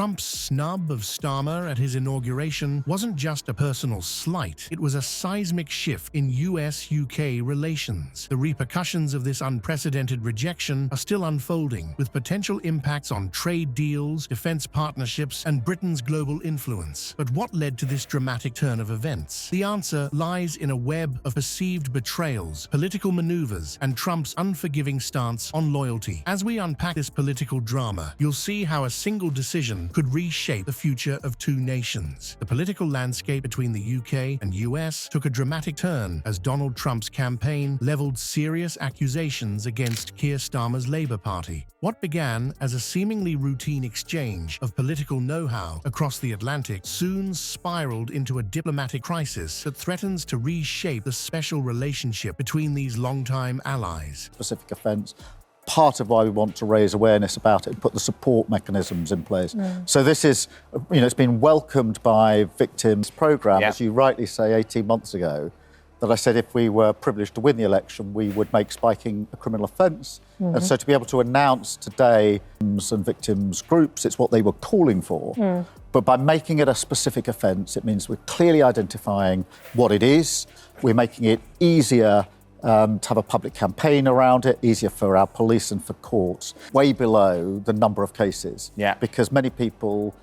Trump's snub of Starmer at his inauguration wasn't just a personal slight, it was a seismic shift in US-UK relations. The repercussions of this unprecedented rejection are still unfolding, with potential impacts on trade deals, defense partnerships, and Britain's global influence. But what led to this dramatic turn of events? The answer lies in a web of perceived betrayals, political maneuvers, and Trump's unforgiving stance on loyalty. As we unpack this political drama, you'll see how a single decision could reshape the future of two nations. The political landscape between the UK and US took a dramatic turn as Donald Trump's campaign leveled serious accusations against Keir Starmer's Labour Party. What began as a seemingly routine exchange of political know-how across the Atlantic soon spiraled into a diplomatic crisis that threatens to reshape the special relationship between these longtime allies. Specific offence. Part of why we want to raise awareness about it and put the support mechanisms in place. So this is, it's been welcomed by victims programme, as you rightly say, 18 months ago, that I said if we were privileged to win the election, we would make spiking a criminal offence. And so to be able to announce today and victims groups, it's what they were calling for. But by making it a specific offence, it means we're clearly identifying what it is. We're making it easier to have a public campaign around it, easier for our police and for courts, way below the number of cases. Because many people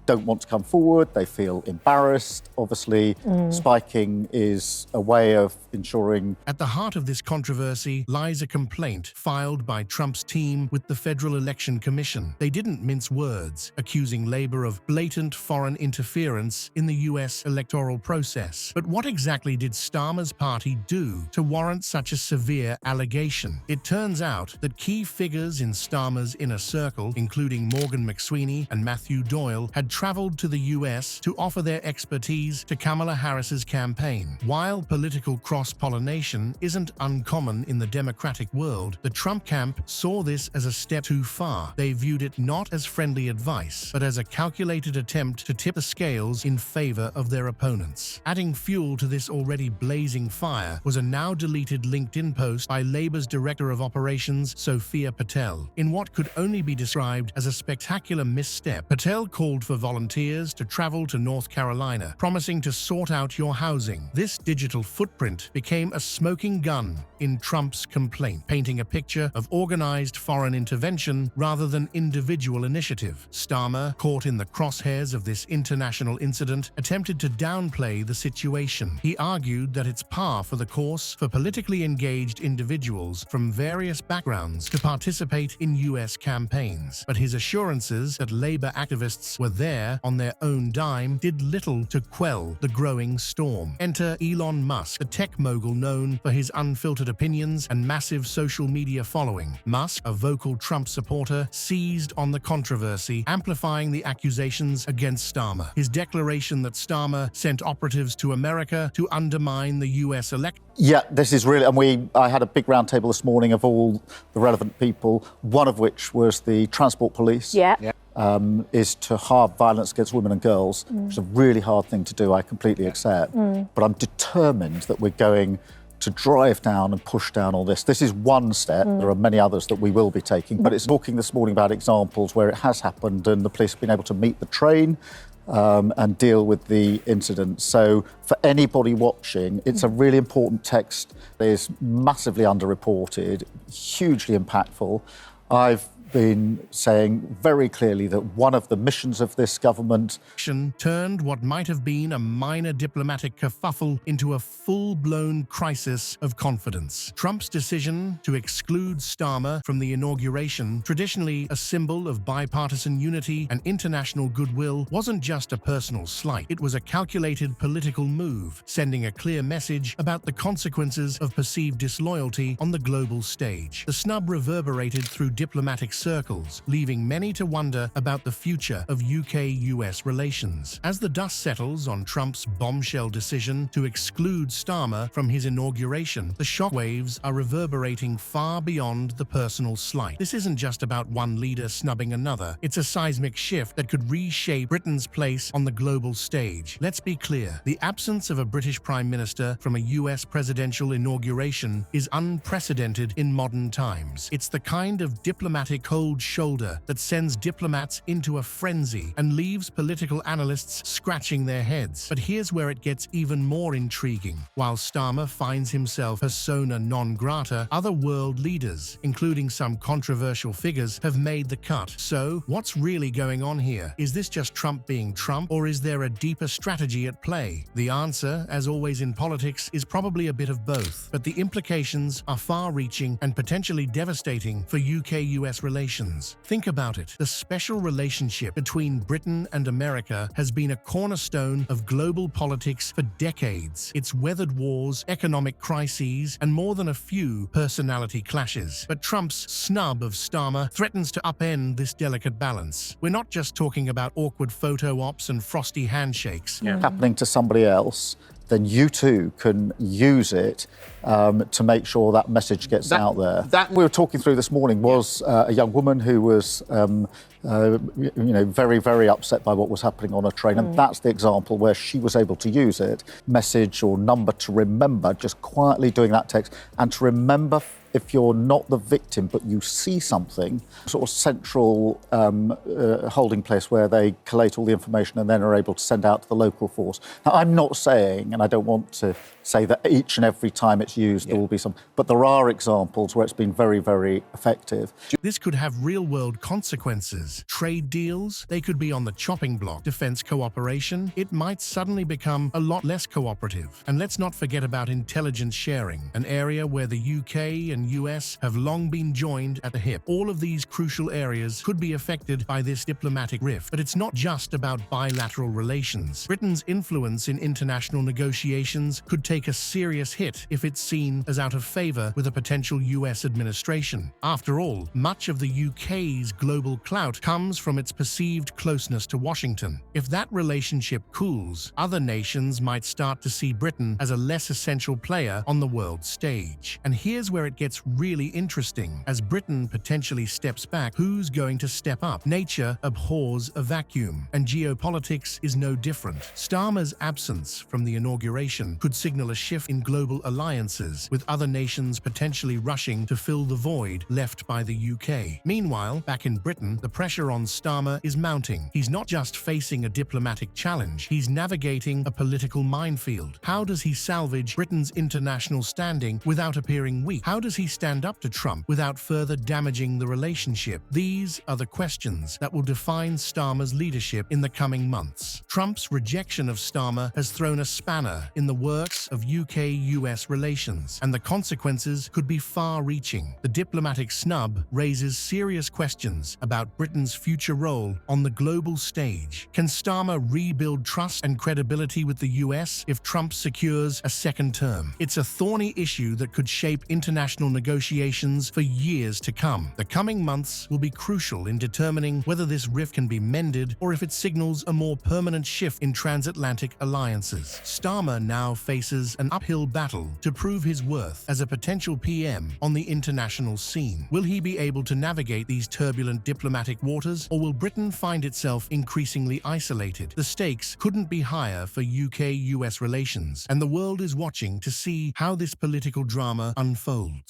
don't want to come forward, they feel embarrassed. Obviously, spiking is a way of ensuring... At the heart of this controversy lies a complaint filed by Trump's team with the Federal Election Commission. They didn't mince words, accusing Labour of blatant foreign interference in the US electoral process. But what exactly did Starmer's party do to warrant such a severe allegation? It turns out that key figures in Starmer's inner circle, including Morgan McSweeney and Matthew Doyle, had traveled to the US to offer their expertise to Kamala Harris's campaign. While political cross-pollination isn't uncommon in the Democratic world, the Trump camp saw this as a step too far. They viewed it not as friendly advice, but as a calculated attempt to tip the scales in favor of their opponents. Adding fuel to this already blazing fire was a now-deleted LinkedIn post by Labour's Director of Operations, Sophia Patel. In what could only be described as a spectacular misstep, Patel called for volunteers to travel to North Carolina, promising to sort out your housing. This digital footprint became a smoking gun in Trump's complaint, painting a picture of organized foreign intervention rather than individual initiative. Starmer, caught in the crosshairs of this international incident, attempted to downplay the situation. He argued that it's par for the course for politically engaged individuals from various backgrounds to participate in US campaigns. But his assurances that Labour activists were there on their own dime did little to quell the growing storm. Enter Elon Musk, the tech mogul known for his unfiltered opinions and massive social media following. Musk, a vocal Trump supporter, seized on the controversy, amplifying the accusations against Starmer. His declaration that Starmer sent operatives to America to undermine the US election. Yeah, this is really, and I had a big roundtable this morning of all the relevant people, one of which was the transport police. Is to halve violence against women and girls, which is a really hard thing to do, I completely accept. But I'm determined that we're going to drive down and push down all this. This is one step. There are many others that we will be taking, but it's talking this morning about examples where it has happened and the police have been able to meet the train and deal with the incident. So for anybody watching, it's a really important text that is massively underreported, hugely impactful. I've been saying very clearly that one of the missions of this government turned what might have been a minor diplomatic kerfuffle into a full-blown crisis of confidence. Trump's decision to exclude Starmer from the inauguration, traditionally a symbol of bipartisan unity and international goodwill, wasn't just a personal slight. It was a calculated political move, sending a clear message about the consequences of perceived disloyalty on the global stage. The snub reverberated through diplomatic circles, leaving many to wonder about the future of UK-US relations. As the dust settles on Trump's bombshell decision to exclude Starmer from his inauguration, the shockwaves are reverberating far beyond the personal slight. This isn't just about one leader snubbing another. It's a seismic shift that could reshape Britain's place on the global stage. Let's be clear, the absence of a British Prime Minister from a US presidential inauguration is unprecedented in modern times. It's the kind of diplomatic cold shoulder that sends diplomats into a frenzy and leaves political analysts scratching their heads. But here's where it gets even more intriguing. While Starmer finds himself persona non grata, other world leaders, including some controversial figures, have made the cut. So, what's really going on here? Is this just Trump being Trump, or is there a deeper strategy at play? The answer, as always in politics, is probably a bit of both, but the implications are far-reaching and potentially devastating for UK-US relations. Think about it. The special relationship between Britain and America has been a cornerstone of global politics for decades. It's weathered wars, economic crises, and more than a few personality clashes. But Trump's snub of Starmer threatens to upend this delicate balance. We're not just talking about awkward photo ops and frosty handshakes. Happening to somebody else, then you too can use it to make sure that message gets out there. That we were talking through this morning was a young woman who was, very, very upset by what was happening on a train, and that's the example where she was able to use it, message or number to remember, just quietly doing that text, and to remember if you're not the victim but you see something, sort of central holding place where they collate all the information and then are able to send out to the local force. Now, I'm not saying, and I don't want to say that each and every time it's used there will be some, but there are examples where it's been very, very effective. This could have real-world consequences. Trade deals, they could be on the chopping block. Defense cooperation, it might suddenly become a lot less cooperative. And let's not forget about intelligence sharing, an area where the UK and US have long been joined at the hip. All of these crucial areas could be affected by this diplomatic rift. But it's not just about bilateral relations. Britain's influence in international negotiations could take a serious hit if it's seen as out of favor with a potential US administration. After all, much of the UK's global clout comes from its perceived closeness to Washington. If that relationship cools, other nations might start to see Britain as a less essential player on the world stage. And here's where it gets really interesting. As Britain potentially steps back, who's going to step up? Nature abhors a vacuum, and geopolitics is no different. Starmer's absence from the inauguration could signal a shift in global alliances, with other nations potentially rushing to fill the void left by the UK. Meanwhile, back in Britain, the pressure on Starmer is mounting. He's not just facing a diplomatic challenge, he's navigating a political minefield. How does he salvage Britain's international standing without appearing weak? How does he stand up to Trump without further damaging the relationship? These are the questions that will define Starmer's leadership in the coming months. Trump's rejection of Starmer has thrown a spanner in the works of UK-US relations, and the consequences could be far-reaching. The diplomatic snub raises serious questions about Britain's future role on the global stage. Can Starmer rebuild trust and credibility with the US if Trump secures a second term? It's a thorny issue that could shape international negotiations for years to come. The coming months will be crucial in determining whether this rift can be mended or if it signals a more permanent shift in transatlantic alliances. Starmer now faces an uphill battle to prove his worth as a potential PM on the international scene. Will he be able to navigate these turbulent diplomatic waters, or will Britain find itself increasingly isolated? The stakes couldn't be higher for UK-US relations, and the world is watching to see how this political drama unfolds.